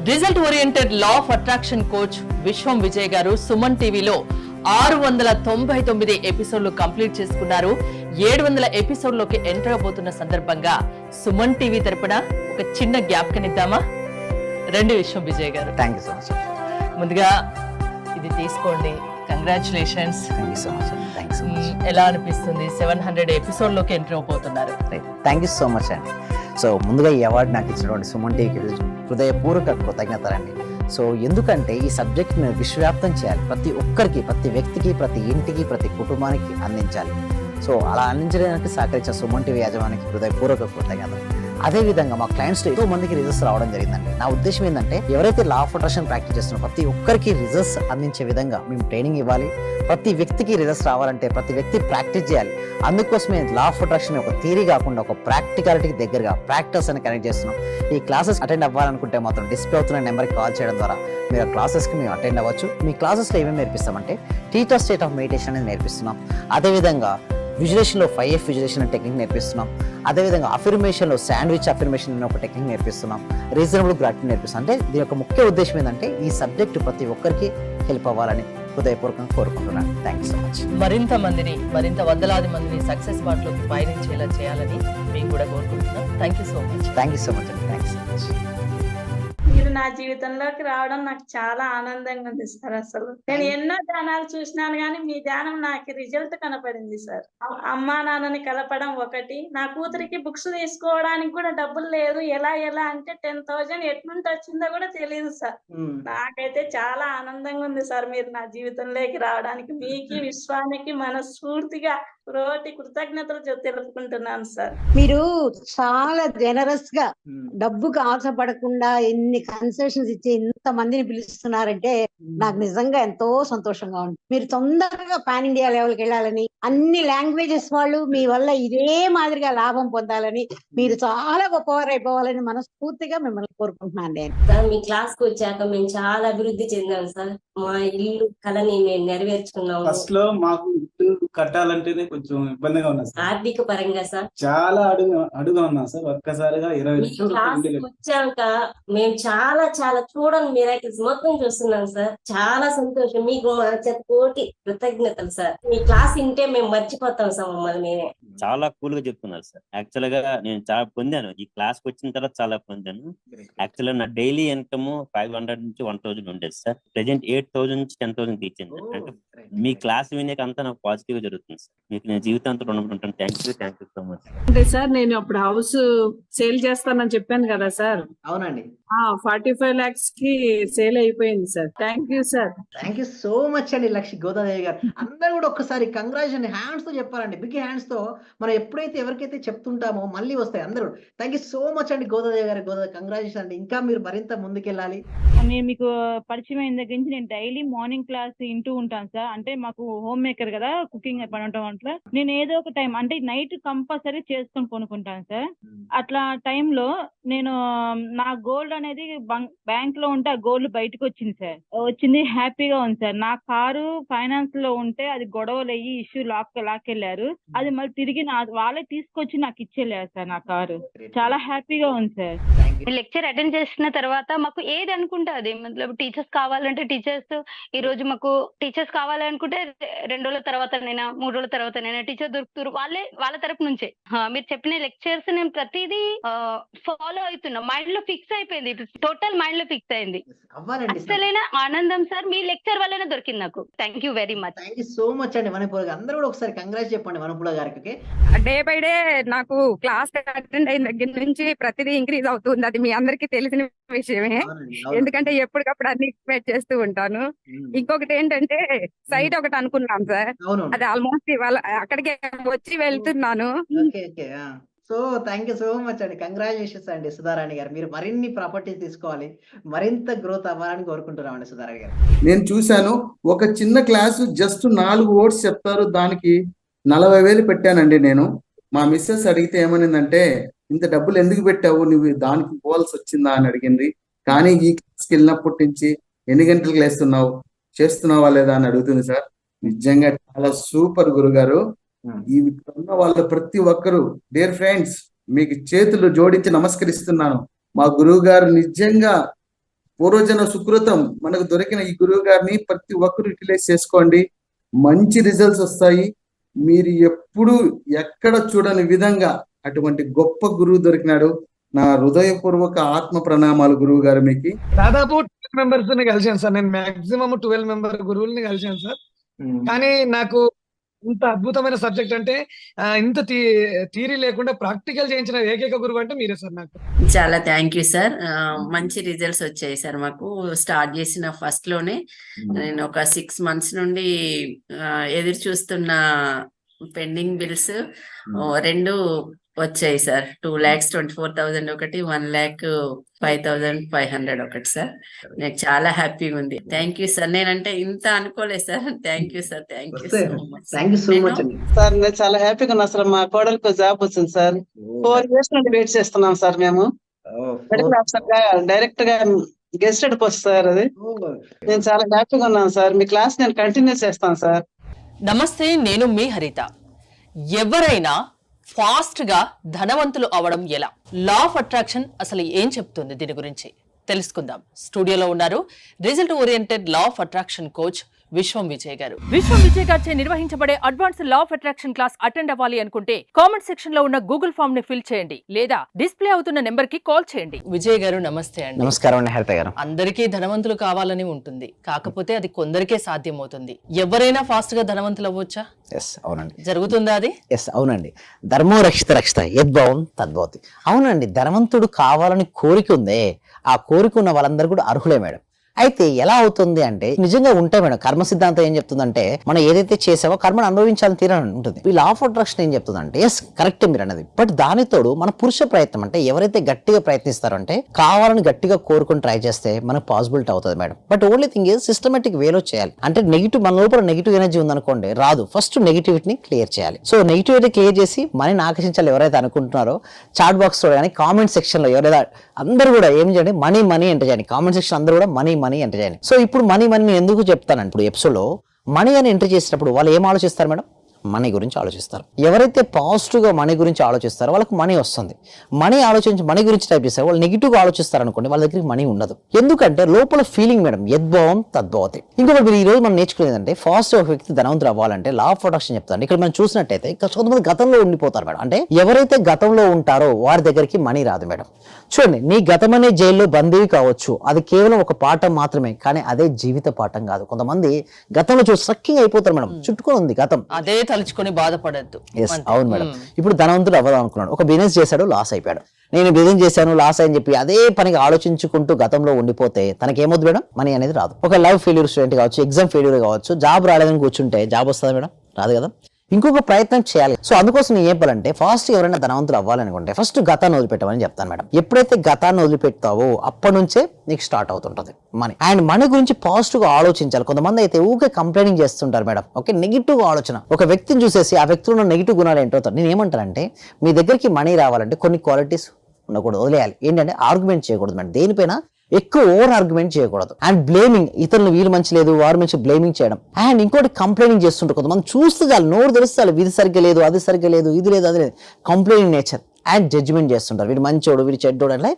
Result oriented law of attraction coach విశ్వం విజయ్ గారు సుమన్ టీవీలో 699 ఎపిసోడ్లు కంప్లీట్ చేసుకున్నారు. 700 ఎపిసోడ్లోకి ఎంటర్ అవబోతున్న సందర్భంగా సుమన్ టీవీ తరపున ఒక చిన్న జ్ఞాపకనిద్దామా? రండి విశ్వం విజయ్ గారు. Thank you so much. ముందుగా ఇది తీసుకోండి. Congratulations. Thank you so much. Thank you so much. ఎలా అనిపిస్తుంది? 700 ఎపిసోడ్లోకి ఎంటర్ అవబోతున్నారు. థ్యాంక్ యూ సో మచ్ అండి. సో ముందుగా ఈ అవార్డు నాకు ఇచ్చినటువంటి సుమన్ టీవీకి హృదయపూర్వక కృతజ్ఞతలండి. సో ఎందుకంటే ఈ సబ్జెక్ట్ని విశ్వవ్యాప్తం చేయాలి, ప్రతి ఒక్కరికి, ప్రతి వ్యక్తికి, ప్రతి ఇంటికి, ప్రతి కుటుంబానికి అందించాలి. సో అలా అందించడానికి సహకరించిన సుమన్ టీవీ యాజమానికి హృదయపూర్వక కృతజ్ఞతలు. అదేవిధంగా మా క్లయింట్స్లో ఎంతో మందికి రిజల్ట్స్ రావడం జరిగిందండి. నా ఉద్దేశం ఏంటంటే ఎవరైతే లా ఆఫ్ అట్రాక్షన్ ప్రాక్టీస్ చేస్తున్నారో ప్రతి ఒక్కరికి రిజల్ట్స్ అందించే విధంగా మేము ట్రైనింగ్ ఇవ్వాలి. ప్రతి వ్యక్తికి రిజల్ట్స్ రావాలంటే ప్రతి వ్యక్తి ప్రాక్టీస్ చేయాలి. అందుకోసమే లా ఆఫ్ అట్రాక్షన్ ఒక థియరీ కాకుండా ఒక ప్రాక్టికాలిటీకి దగ్గరగా ప్రాక్టీస్ అని కనెక్ట్ చేస్తున్నాం. ఈ క్లాసెస్ అటెండ్ అవ్వాలనుకుంటే మాత్రం డిస్ప్లే అవుతున్న నెంబర్కి కాల్ చేయడం ద్వారా మీరు ఆ క్లాసెస్కి మేము అటెండ్ అవ్వచ్చు. మీ క్లాసెస్లో ఏమేమి నేర్పిస్తామంటే టీచర్ స్టేట్ ఆఫ్ మెడిటేషన్ అనేది నేర్పిస్తున్నాం. అదేవిధంగా విజులేషన్లో 5F విజులేషన్ టెక్నిక్ నేర్పిస్తున్నాం. అదేవిధంగా అఫర్మేషన్లో శాండ్విచ్ అఫర్మేషన్ అనే ఒక టెక్నిక్ నేర్పిస్తున్నాం. రీజనబుల్ గ్రాటిట్యూడ్ నేర్పిస్తున్నాం. అంటే దీని యొక్క ముఖ్య ఉద్దేశం ఏంటంటే ఈ సబ్జెక్టు ప్రతి ఒక్కరికి హెల్ప్ అవ్వాలని హృదయపూర్వకంగా కోరుకుంటున్నాను. Thank you so much. మరింత వందలాది మందిని సక్సెస్ బాటలోకి పయనించేలా చేయాలని మేము కూడా కోరుకుంటున్నాం. Thank you so much. Thank you so much అండి. Thank you so much. మీరు నా జీవితంలోకి రావడం నాకు చాలా ఆనందంగా ఉంది సార్. అసలు నేను ఎన్నో ధ్యానాలు చూసినాను కానీ మీ ధ్యానం నాకు రిజల్ట్ కనపడింది సార్. అమ్మా నాన్నని కలపడం ఒకటి, నా కూతురికి బుక్స్ తీసుకోవడానికి కూడా డబ్బులు లేదు. ఎలా అంటే 10,000 ఎట్నుంటి వచ్చిందో కూడా తెలియదు సార్. నాకైతే చాలా ఆనందంగా ఉంది సార్ మీరు నా జీవితంలోకి రావడానికి. మీకు విశ్వానికి మనస్ఫూర్తిగా కృతజ్ఞతలు తెలుపుకుంటున్నాను సార్. మీరు చాలా జనరస్ గా డబ్బుకు ఆశపడకుండా ఎన్ని కన్సెషన్స్ ఇచ్చి ఇంత మందిని పిలుస్తున్నారంటే నాకు నిజంగా ఎంతో సంతోషంగా ఉంది. మీరు తొందరగా పాన్ ఇండియా లెవెల్కి వెళ్ళాలని, అన్ని లాంగ్వేజెస్ వాళ్ళు మీ వల్ల ఇదే మాదిరిగా లాభం పొందాలని, మీరు చాలా గొప్పవారు అయిపోవాలని మనస్ఫూర్తిగా మిమ్మల్ని కోరుకుంటున్నాను నేను. సార్ మీ క్లాస్ కు వచ్చాక మేము చాలా అభివృద్ధి చెందాం సార్. మా ఇల్లు కళని మేము నెరవేర్చుకున్నాము. ఫస్ట్ లో మాకు ఇల్లు కట్టాలంటేనే కొంచెం ఇబ్బందిగా ఉన్నా సార్. ఆర్థిక పరంగా సార్ చాలా అడుగా ఉన్నా సార్. ఒక్కసారిగా 20 లక్షలు వచ్చాక మేము చాలా చూడని మిరాకిల్స్ మొత్తం చూస్తున్నాం సార్. చాలా సంతోషం. మీకు మా చేత కోటి కృతజ్ఞతలు సార్. మీ క్లాస్ వింటే మేము మర్చిపోతాం సార్ మమ్మల్ని మేమే. చాలా కూల్ గా చెప్తున్నారు సార్. యాక్చువల్ గా నేను చాలా పొందాను, ఈ క్లాస్ కి వచ్చిన తర్వాత చాలా పొందాను. యాక్చువల్ గా నా డైలీ ఇన్కమ్ 500 నుంచి 1,000 ఉండేది సార్. ప్రెసెంట్ 8,000 నుంచి 10,000 తీర్చింది. అంటే మీ క్లాస్ వినేక అంతా నాకు పాజిటివ్ గా జరుగుతుంది సార్. మీకు నేను జీవితాంతం రుణపడి ఉంటాను. Thank you so much. అంటే సార్ నేను అప్పుడు హౌస్ సేల్ చేస్తానని చెప్పాను కదా సార్. అవునండి. 45 lakhs కి సేల్ అయిపోయింది sir. Thank you sir. Thank you so much అండి లక్ష్మి గోదాదేవి గారు. అందరూ కూడా ఒక్కసారి కంగ్రాచులేషన్ హ్యాండ్స్ తో చెప్పారండి. బిగ్ హ్యాండ్స్ తో మనం ఎప్పుడైతే ఎవరికైతే చెప్తుంటామో మళ్ళీ వస్తాయి అందరూ. థ్యాంక్ యూ సో మచ్ అండి గోదాదేవి గారు. కంగ్రాచులేషన్ అండి. ఇంకా మీరు మరింత ముందుకెళ్ళాలి. నేను మీకు పరిచయం అయిన దగ్గర నుంచి నేను డైలీ మార్నింగ్ క్లాస్ వింటూ ఉంటాను సార్. అంటే మాకు హోమ్ మేకర్ కదా, కుకింగ్ పని ఉంటాం. అట్లా నేను ఏదో ఒక టైం అంటే నైట్ కంపల్సరీ చేసుకొని కొనుక్కుంటాను సార్. అట్లా టైంలో నేను నా గోల్డ్ అనేది బ్యాంక్ లో ఉంటే ఆ గోల్డ్ బయటకు వచ్చింది సార్. వచ్చింది, హ్యాపీగా ఉంది సార్. నా కారు ఫైనాన్స్ లో ఉంటే అది గొడవలు అయ్యి ఇష్యూ లాక్కెళ్లారు. అది మళ్ళీ తిరిగి వాళ్ళే తీసుకొచ్చి నాకు ఇచ్చేళ్ళారు సార్. నా కారు చాలా హ్యాపీగా ఉంది సార్. లెక్చర్ అటెండ్ చేసిన తర్వాత మాకు ఏది అనుకుంటే అది, టీచర్స్ కావాలంటే టీచర్స్, ఈ రోజు మాకు టీచర్స్ కావాలనుకుంటే 2 రోజుల తర్వాత నైనా 3 రోజుల తర్వాత నైనా టీచర్ దొరుకుతారు. వాళ్ళ తరపు నుంచే మీరు చెప్పిన లెక్చర్స్ నేను ప్రతిదీ ఫాలో అవుతున్నా. మైండ్ లో ఫిక్స్ అయిపోయింది, టోటల్ మైండ్ లో ఫిక్స్ అయింది. అసలైన ఆనందం సార్ మీ లెక్చర్ వల్లనే దొరికింది నాకు. Thank you very much. Thank you so much అండి. వనపూల అందరూ కూడా ఒకసారి కంగ్రాట్స్ చెప్పండి వనపూల గారికి. డే బై డే నాకు క్లాస్ అటెండ్ అయిన దగ్గర నుంచి ప్రతిదీ ఇంక్రీజ్ అవుతుంది. అది మీ అందరికీ తెలిసిన విషయమే. ఎందుకంటే ఎప్పటికప్పుడు అన్ని ఎక్స్పెక్ట్ చేస్తూ ఉంటాను. ఇంకొకటి ఏంటంటే సైట్ ఒకటి అనుకున్నాం సార్. అది ఆల్మోస్ట్ ఇవాళ అక్కడికి వచ్చి వెళ్తున్నాను. So thank you so much అండి. కంగ్రాచులేషన్స్ అండి సుధారాణి గారు. మీరు మరిన్ని ప్రాపర్టీస్ తీసుకోవాలి, మరింత గ్రోత్ అవ్వాలని కోరుకుంటున్నామండి సుధారాణి గారు. నేను చూశాను ఒక చిన్న క్లాసు జస్ట్ 4 words చెప్తారు, దానికి 40,000 పెట్టానండి నేను. మా మిస్సెస్ అడిగితే ఏమనిందంటే ఇంత డబ్బులు ఎందుకు పెట్టావు, నువ్వు దానికి పోవాల్సి వచ్చిందా అని అడిగింది. కానీ ఈ క్లాస్కి వెళ్ళినప్పటి నుంచి ఎన్ని గంటలకు లేస్తున్నావు, చేస్తున్నావా లేదా అని అడుగుతుంది సార్. నిజంగా చాలా సూపర్ గురుగారు. ఈ ఉన్న వాళ్ళు ప్రతి ఒక్కరు డియర్ ఫ్రెండ్స్ మీకు చేతులు జోడించి నమస్కరిస్తున్నాను. మా గురువు గారు నిజంగా పూర్వజన సుకృతం మనకు దొరికిన ఈ గురువు గారిని ప్రతి ఒక్కరు యూటిలైజ్ చేసుకోండి, మంచి రిజల్ట్స్ వస్తాయి. మీరు ఎప్పుడు ఎక్కడ చూడని విధంగా అటువంటి గొప్ప గురువు దొరికినాడు. నా హృదయపూర్వక ఆత్మ ప్రణామాలు గురువు గారు మీకు. దాదాపు 12 మెంబర్స్ ని కలిసాను సార్. నేను మాక్సిమం 12 మెంబర్ గురువుల్ని కలిసాను సార్. కానీ నాకు ఇంత అద్భుతమైన సబ్జెక్ట్ అంటే ఇంత థియరీ లేకుండా ప్రాక్టికల్ చేయించిన ఏకైక గురువు అంటే మీరే సార్. నాకు చాలా థ్యాంక్ యూ సార్. మంచి రిజల్ట్స్ వచ్చాయి సార్. మాకు స్టార్ట్ చేసిన ఫస్ట్ లోనే నేను ఒక 6 months నుండి ఎదురు చూస్తున్న పెండింగ్ బిల్స్ 2 వచ్చాయి సార్. 2,24,000 ఒకటి, 1,05,500 ఒకటి సార్. నాకు చాలా హ్యాపీగా ఉంది. Thank you sir. నేనంటే ఇంత అనుకోలేదు sir. Thank you sir. Thank you so much. Sir నేను చాలా హ్యాపీగా ఉన్నా సార్. మా కోడలికి జాబ్ వచ్చింది సార్. 4 years నుండి వెయిట్ చేస్తున్నాం సార్. మేము మెడికల్ ఆఫీసర్ గా డైరెక్ట్ గా గెస్టెడ్ పోస్ట్ సార్. అది నేను చాలా హ్యాపీగా ఉన్నాను సార్. మీ క్లాస్ నేను కంటిన్యూ చేస్తాను సార్. నమస్తే, నేను మీ హరిత. ఎవరైనా ఫాస్ట్ గా ధనవంతులు అవడం ఎలా? లా ఆఫ్ అట్రాక్షన్ అసలు ఏం చెప్తుంది? దీని గురించి తెలుసుకుందాం. స్టూడియోలో ఉన్నారు result oriented law of attraction coach విశ్వం విజయ్ గారు. విశ్వం విజయ్ గారిచే నిర్వహించబడే advance law of attraction class attend అవ్వాలి అనుకుంటే కామెంట్ సెక్షన్ లో ఉన్న గూగుల్ ఫామ్ ని ఫిల్ చేయండి, లేదా డిస్ప్లే అవుతున్న నెంబర్ కి కాల్ చేయండి. విజయ్ గారు నమస్తే అండి. నమస్కారం అండి హరిత గారు. అందరికీ ధనవంతులు కావాలని ఉంటుంది, కాకపోతే అది కొందరికే సాధ్యమవుతుంది. ఎవరైనా ఫాస్ట్ గా ధనవంతులు అవ్వచ్చా? అవునండి. జరుగుతుందా అది? అవునండి. ధర్మో రక్షిత రక్షిత యద్భవం తద్భవతి. అవునండి, ధనవంతుడు కావాలని కోరిక ఉందే, ఆ కోరిక ఉన్న వాళ్ళందరూ కూడా అర్హులే మేడం. అయితే ఎలా అవుతుంది అంటే నిజంగా ఉంటాయి మేడం. కర్మ సిద్ధాంతం ఏం చెప్తుందంటే మనం ఏదైతే చేసావో కర్మను అనుభవించాలని తీరని ఉంటుంది. ఈ లా ఆఫ్ అట్రాక్షన్ ఏం చెప్తుందంటే ఎస్ కరెక్ట్ మీరు అన్నది, బట్ దానితోడు మన పురుష ప్రయత్నం అంటే ఎవరైతే గట్టిగా ప్రయత్నిస్తారో అంటే కావాలని గట్టిగా కోరుకుని ట్రై చేస్తే మనకు పాసిబిలిటీ అవుతుంది madam. But only thing is systematic వేలో చేయాలి. అంటే నెగిటివ్ మన లోపల నెగిటివ్ ఎనర్జీ ఉందనుకోండి రాదు. ఫస్ట్ నెగిటివిటీని క్లియర్ చేయాలి. సో నెగిటివిటీ క్లియర్ చేసి మనీని ఆకర్షించాలి ఎవరైతే అనుకుంటున్నారో చాట్ బాక్స్ లో కానీ కామెంట్ సెక్షన్ లో ఎవరైతే అందరూ కూడా ఏం చేయండి, మనీ మనీ ఎంటర్ చేయండి. కామెంట్ సెక్షన్ అందరూ కూడా మనీ మనీ ఎంటర్ చేయండి. సో ఇప్పుడు మనీ నేను ఎందుకు చెప్తానంటే ఇప్పుడు ఎపిసోడ్ లో మనీ అని ఎంటర్ చేసినప్పుడు వాళ్ళు ఏం ఆలోచిస్తారు మేడం? మనీ గురించి ఆలోచిస్తారు. ఎవరైతే పాజిటివ్ గా మనీ గురించి ఆలోచిస్తారో వాళ్ళకి మనీ వస్తుంది. మనీ ఆలోచించి మనీ గురించి టైప్ చేస్తారు, వాళ్ళు నెగిటివ్ గా ఆలోచిస్తారు అనుకోండి, వాళ్ళ దగ్గరికి మనీ ఉండదు. ఎందుకంటే లోపల ఫీలింగ్ మేడం, యద్భవం తద్భవతి. ఇంకొకటి మీరు ఈ రోజు మనం నేర్చుకునేదంటే ఫాస్ట్ ఒక వ్యక్తి ధనవంతులు అవ్వాలంటే లా ఆఫ్ అట్రాక్షన్ చెప్తారు. ఇక్కడ మనం చూసినట్టయితే కొంతమంది గతంలో ఉండిపోతారు మేడం. అంటే ఎవరైతే గతంలో ఉంటారో వారి దగ్గరికి మనీ రాదు మేడం. చూడండి, నీ గతం అనే జైల్లో బందీవి కావచ్చు, అది కేవలం ఒక పాఠం మాత్రమే, కానీ అదే జీవిత పాఠం కాదు. కొంతమంది గతంలో చూసి సక్కింగ్ అయిపోతారు మేడం, చుట్టుకొని ఉంది గతం, అదే తలుచుకొని బాధపడద్దు. అవును మేడం. ఇప్పుడు ధనవంతుడు అవ్వదాం అనుకున్నాడు, ఒక బిజినెస్ చేశాడు, లాస్ అయిపోయాడు. నేను బిజినెస్ చేశాను లాస్ అని చెప్పి అదే పనిగా ఆలోచించుకుంటూ గతంలో ఉండిపోతే తనకేమవుతుంది మేడం? మనీ అనేది రాదు. ఒక లవ్ ఫెయిల్యూర్ స్టూడెంట్ కావచ్చు, ఎగ్జామ్ ఫెయిల్యూర్ కావచ్చు, జాబ్ రాలేదని కూర్చుంటే జాబ్ వస్తుందా మేడం? రాదు కదా. ఇంకొక ప్రయత్నం చేయాలి. సో అందుకోసం నేను చెప్పాలంటే ఫాస్ట్ ఎవరైనా ధనవంతులు అవ్వాలనుకుంటే ఫస్ట్ గతాన్ని వదిలిపెట్టమని చెప్తాను మేడం. ఎప్పుడైతే గతాన్ని వదిలిపెడతావో అప్పటి నుంచే నీకు స్టార్ట్ అవుతుంటది మనీ. అండ్ మనీ గురించి పాజిటివ్ గా ఆలోచించాలి. కొంతమంది అయితే ఊకే కంప్లైనింగ్ చేస్తుంటారు మేడం. ఓకే, నెగిటివ్ ఆలోచన. ఒక వ్యక్తిని చూసేసి ఆ వ్యక్తిలో ఉన్న నెగిటివ్ గుణాలు ఏంటో నేను ఏమంటానంటే మీ దగ్గరికి మనీ రావాలంటే కొన్ని క్వాలిటీస్ ఉండకూడదు, వదిలేయాలి. ఏంటంటే ఆర్గ్యుమెంట్ చేయకూడదు మేడం, దేనిపైన ఎక్కువ ఓవర్ ఆర్గ్యుమెంట్ చేయకూడదు. అండ్ బ్లేమింగ్, ఇతరులు వీళ్ళు మంచి లేదు వారు మంచి బ్లేమింగ్ చేయడం. అండ్ ఇంకోటి కంప్లైనింగ్ చేస్తుంటారు కొంతమంది. చూస్తే చాలు నోరు తెలుస్తారు, ఇది సరిగ్గా లేదు, అది సరిగ్గా లేదు, ఇది లేదు, అది లేదు. కంప్లైనింగ్ నేచర్ అండ్ జడ్జిమెంట్ చేస్తుంటారు. వీడు మంచోడు, వీడు చెడ్డోడు అంటే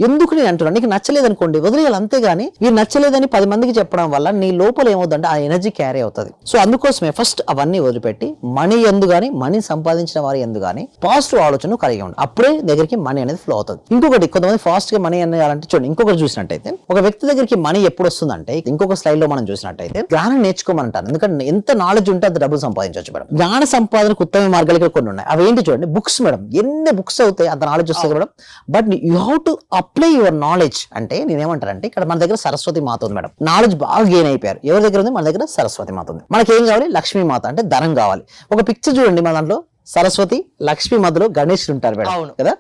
ఎందుకు నేను అంటున్నాను, నీకు నచ్చలేదు అనుకోండి వదిలేయాలి, అంతేగాని వీడు నచ్చలేదని 10 మందికి చెప్పడం వల్ల నీ లోపల ఏమవుతుందంటే ఆ ఎనర్జీ క్యారీ అవుతుంది. సో అందుకోసమే ఫస్ట్ అవన్నీ వదిలిపెట్టి మనీ ఎందు కానీ మనీ సంపాదించిన వారి ఎందు కానీ పాజిటివ్ ఆలోచన కలిగి ఉండి అప్పుడే దగ్గరికి మనీ అనేది ఫ్లో అవుతుంది. ఇంకొకటి కొంతమంది ఫాస్ట్ గా మనీ అనేయాలంటే చూడండి, ఇంకొకటి చూసినట్టయితే ఒక వ్యక్తి దగ్గరికి మనీ ఎప్పుడు వస్తుందంటే ఇంకొక స్లైడ్ లో మనం చూసినట్టయితే జ్ఞానం నేర్చుకోమంటారు. ఎందుకంటే ఎంత నాలెడ్జ్ ఉంటే అంత డబ్బులు సంపాదించవచ్చు మేడం. జ్ఞాన సంపాదనకు ఉత్తమ మార్గాలు ఇక్కడ కొన్ని ఉన్నాయి. అవి ఏంటి చూడండి, బుక్స్ మేడం. ఎన్ని బుక్స్ అవుతాయి అంత నాలెడ్జ్ వస్తుంది madam. But you have to apply your knowledge. అంటే నేనేమంటానంటే ఇక్కడ మన దగ్గర సరస్వతి మాత ఉంది మేడం. నాలెడ్జ్ బాగా గెయిన్ అయిపోయారు. ఎవరి దగ్గర ఉంది? మన దగ్గర సరస్వతి మాత ఉంది. మనకి ఏం కావాలి? లక్ష్మీ మాత, అంటే ధనం కావాలి. ఒక పిక్చర్ చూడండి, మన దాంట్లో సరస్వతి లక్ష్మి మధ్యలో గణేష్ ఉంటారు మేడం కదా.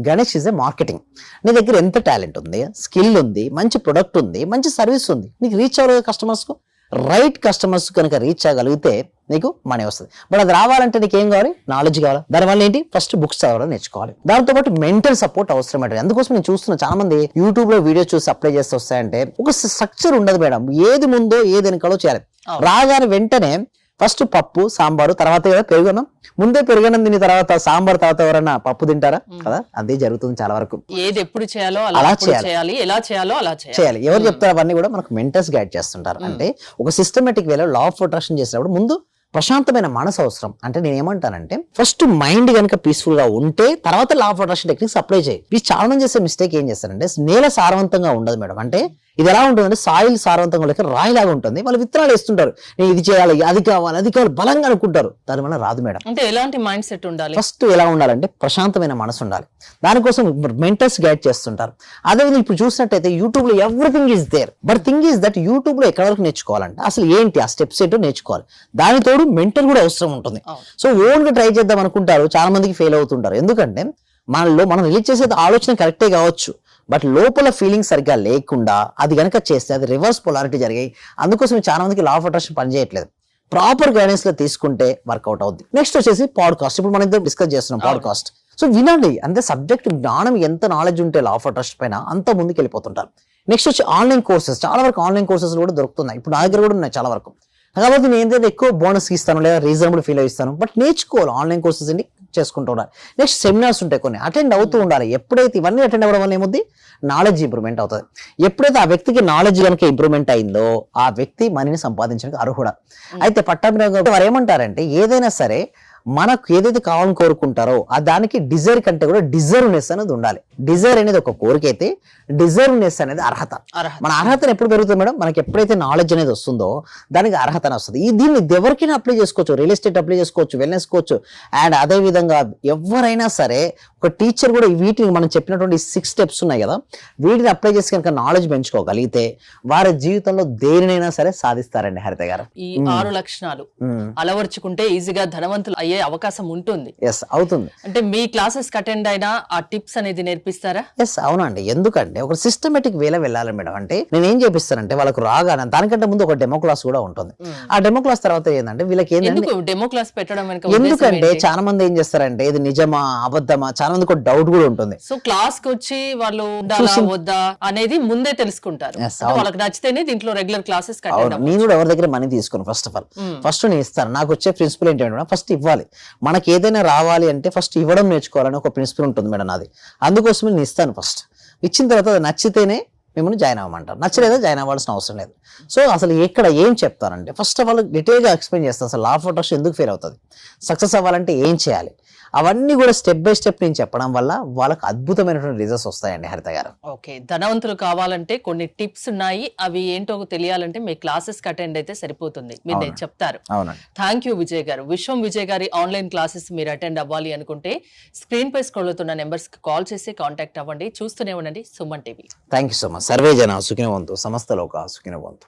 Ganesh is a marketing. నీ దగ్గర ఎంత టాలెంట్ ఉంది, స్కిల్ ఉంది, మంచి ప్రొడక్ట్ ఉంది, మంచి సర్వీస్ ఉంది, నీకు రీచ్ అవ్వలేదు కస్టమర్స్ కు. రైట్ కస్టమర్స్ కనుక రీచ్ అవ్వగలిగితే నీకు మనీ వస్తుంది. బట్ అది రావాలంటే నీకు ఏం కావాలి? నాలెడ్జ్ కావాలి. దానివల్ల ఏంటి? ఫస్ట్ బుక్స్ చదవడం నేర్చుకోవాలి. దాంతో పాటు మెంటల్ సపోర్ట్ అవసరం అంటే అందుకోసం నేను చూస్తున్నా చాలా మంది యూట్యూబ్ లో వీడియోస్ చూసి అప్లై చేస్తే వస్తాయంటే ఒక స్ట్రక్చర్ ఉండదు మేడం. ఏది ముందో ఏది వెనకాలో చేయాలి. రాగానే వెంటనే ఫస్ట్ పప్పు సాంబారు తర్వాత కదా పెరుగన్నం, ముందే పెరుగన్నం తిని తర్వాత సాంబార్ తర్వాత ఎవరైనా పప్పు తింటారా కదా? అదే జరుగుతుంది చాలా వరకు. ఏది ఎప్పుడు చేయాలో అలా అలా చేయాలి. చేయాలి, ఎలా చేయాలో అలా చేయాలి. ఎవరు చెప్తారు అవన్నీ కూడా మనకు మెంటర్స్ గైడ్ చేస్తుంటారు. అంటే ఒక సిస్టమేటిక్ వేలో లా ఆఫ్ అట్రాక్షన్ చేసినప్పుడు ముందు ప్రశాంతమైన మనసు అవసరం. అంటే నేను ఏమంటానంటే ఫస్ట్ మైండ్ కనుక పీస్ఫుల్ గా ఉంటే తర్వాత law of attraction techniques apply చేయి. ఈ చాలా మంది చేసే మిస్టేక్ ఏం చేస్తారంటే నేల సారవంతంగా ఉండదు మేడం. అంటే ఇది ఎలా ఉంటుందంటే సాయిల్ సారవంతంగా లేక రాయిలాగా ఉంటుంది. వాళ్ళు విత్తనాలు వేస్తుంటారు, నేను ఇది చేయాలి, అది కావాలి బలంగా అనుకుంటారు, దాని వల్ల రాదు మేడం. అంటే ఎలాంటి మైండ్ సెట్ ఉండాలి? ఫస్ట్ ఎలా ఉండాలంటే ప్రశాంతమైన మనసు ఉండాలి. దానికోసం మెంటర్స్ గైడ్ చేస్తుంటారు. అదేవిధంగా ఇప్పుడు చూసినట్టయితే యూట్యూబ్ లో everything is there. But thing is that YouTube లో ఎక్కడ వరకు నేర్చుకోవాలంటే అసలు ఏంటి ఆ స్టెప్స్ ఏంటో నేర్చుకోవాలి. దానితోడు మెంటర్ కూడా అవసరం ఉంటుంది. సో ఓన్ గా ట్రై చేద్దాం అనుకుంటారు, చాలా మందికి ఫెయిల్ అవుతుంటారు. ఎందుకంటే మనలో మనం రిలీజ్ చేసేది ఆలోచన కరెక్టే కావచ్చు, బట్ లోపల ఫీలింగ్ సరిగ్గా లేకుండా అది కనుక చేస్తే అది రివర్స్ పొలారిటీ జరిగాయి. అందుకోసం చాలా మందికి లా ఆఫ్ అట్రాక్షన్ పనిచేయట్లేదు. ప్రాపర్ గైడెన్స్ లో తీసుకుంటే వర్కౌట్ అవుద్ది. నెక్స్ట్ వచ్చేసి పాడ్కాస్ట్. ఇప్పుడు మనం ఇద్దరు డిస్కస్ చేస్తున్నాం పాడ్కాస్ట్. సో వినండి, అంటే సబ్జెక్ట్ జ్ఞానం ఎంత నాలెడ్జ్ ఉంటే లా ఆఫ్ అట్రాక్షన్ పైన అంత ముందుకు వెళ్ళిపోతుంటారు. నెక్స్ట్ వచ్చి ఆన్లైన్ కోర్సెస్. చాలా వరకు ఆన్లైన్ కోర్సెస్ కూడా దొరుకుతున్నాయి. ఇప్పుడు నా దగ్గర కూడా ఉన్నాయి చాలా వరకు. కాబట్టి నేను ఏంటంటే ఎక్కువ బోనస్ ఇస్తాను లేదా రీజనబుల్ ఫీల్ ఇస్తాను, బట్ నేర్చుకోవాలి. ఆన్లైన్ కోర్సెస్ అండి చేసుకుంటూ ఉండాలి. నెక్స్ట్ సెమినార్స్ ఉంటాయి, కొన్ని అటెండ్ అవుతూ ఉండాలి. ఎప్పుడైతే ఇవన్నీ అటెండ్ అవ్వడం వల్ల ఏముంది, నాలెడ్జ్ ఇంప్రూవ్మెంట్ అవుతుంది. ఎప్పుడైతే ఆ వ్యక్తికి నాలెడ్జ్ కనుక ఇంప్రూవ్మెంట్ అయిందో ఆ వ్యక్తి మనీని సంపాదించడానికి అర్హుడు. అయితే పట్టాభిరావు వారు ఏమంటారంటే ఏదైనా సరే మనకు ఏదైతే కావాలని కోరుకుంటారో ఆ దానికి డిజైర్ కంటే కూడా డిజర్వ్నెస్ అనేది ఉండాలి. డిజైర్ అనేది ఒక కోరిక అయితే డిజర్వ్నెస్ అనేది అర్హత. మన అర్హతను ఎప్పుడు పెరుగుతుంది మేడం? మనకి ఎప్పుడైతే నాలెడ్జ్ అనేది వస్తుందో దానికి అర్హత వస్తుంది. దీన్ని ఎవరికైనా అప్లై చేసుకోవచ్చు, రియల్ ఎస్టేట్ అప్లై చేసుకోవచ్చు, వెల్నెస్ కోచ్, అండ్ అదే విధంగా ఎవరైనా సరే ఒక టీచర్ కూడా వీటిని మనం చెప్పినటువంటి 6 స్టెప్స్ ఉన్నాయి కదా, వీటిని అప్లై చేసి కనుక నాలెడ్జ్ పెంచుకోగలిగితే వారి జీవితంలో దేనినైనా సరే సాధిస్తారండి. హరిత గారు, ఈ 6 లక్షణాలు అలవర్చుకుంటే ఈజీగా ధనవంతులు అయ్యే అవకాశం ఉంటుంది. ఎస్ అవుతుంది. అంటే మీ క్లాసెస్ అటెండ్ అయినా ఆ టిప్స్ అనేది నేర్పిస్తారా? ఎస్ అవునండి. ఎందుకంటే ఒక సిస్టమేటిక్ వేలో వెళ్ళాలి మేడం. అంటే నేను ఏం చేపిస్తానంటే వాళ్ళకు రాగానే దానికంటే ముందు ఒక డెమో క్లాస్ కూడా ఉంటుంది. ఆ డెమో క్లాస్ తర్వాత ఏంటంటే వీళ్ళకి ఏంటంటే డెమో క్లాస్ పెట్టడం ఎందుకంటే చాలా మంది ఏం చేస్తారంటే ఇది నిజమా అబద్ధమా, చాలా మందికి ఒక డౌట్ కూడా ఉంటుంది. సో క్లాస్ కి వచ్చి వాళ్ళు ఉండాలా వద్దా అనేది ముందే తెలుసుకుంటారు. వాళ్ళకి నచ్చితేనే దీంట్లో రెగ్యులర్ క్లాసెస్ నేను కూడా ఎవరి దగ్గర మనీ తీసుకోను. ఫస్ట్ ఆఫ్ ఆల్ ఫస్ట్ నేను ఇస్తాను. నాకు వచ్చే ప్రిన్సిపల్ ఏంటంటే ఫస్ట్ ఇవ్వాలి. మనకి ఏదైనా రావాలి అంటే ఫస్ట్ ఇవ్వడం నేర్చుకోవాలని ఒక ప్రిన్సిపల్ ఉంటుంది మేడం నాది. అందుకోసమే నేను ఇస్తాను. ఫస్ట్ ఇచ్చిన తర్వాత అది నచ్చితేనే మిమ్మల్ని జాయిన్ అవ్వమంటారు, నచ్చలేదా జాయిన్ అవ్వాల్సిన అవసరం లేదు. సో అసలు ఇక్కడ ఏం చెప్తానంటే ఫస్ట్ ఆఫ్ ఆల్ డీటెయిల్గా ఎక్స్ప్లెయిన్ చేస్తాను. అసలు లా ఆఫ్ అట్రాక్షన్ ఎందుకు ఫెయిల్ అవుతుంది, సక్సెస్ అవ్వాలంటే ఏం చేయాలి, అవన్నీ కూడా స్టెప్ బై స్టెప్ నేను చెప్పడం వల్ల వాళ్ళకి అద్భుతమైనటువంటి రిజల్ట్స్ వస్తాయండి. హరిత గారు, ఓకే, ధనవంతులు కావాలంటే కొన్ని టిప్స్ ఉన్నాయి, అవి ఏంటో తెలియాలంటే మీ క్లాసెస్ కి అటెండ్ అయితే సరిపోతుంది, మీరు చెప్తారు. థ్యాంక్ యూ విజయ్ గారు. విశ్వం విజయ్ గారి ఆన్లైన్ క్లాసెస్ మీరు అటెండ్ అవ్వాలి అనుకుంటే స్క్రీన్ పై స్క్రోల్ అవుతున్న నెంబర్స్ కి కాల్ చేసి కాంటాక్ట్ అవ్వండి. చూస్తూనే ఉండండి Suman TV. Thank you so much. Survey జన సుఖినవంతు, సమస్త లోక సుఖినవంతు.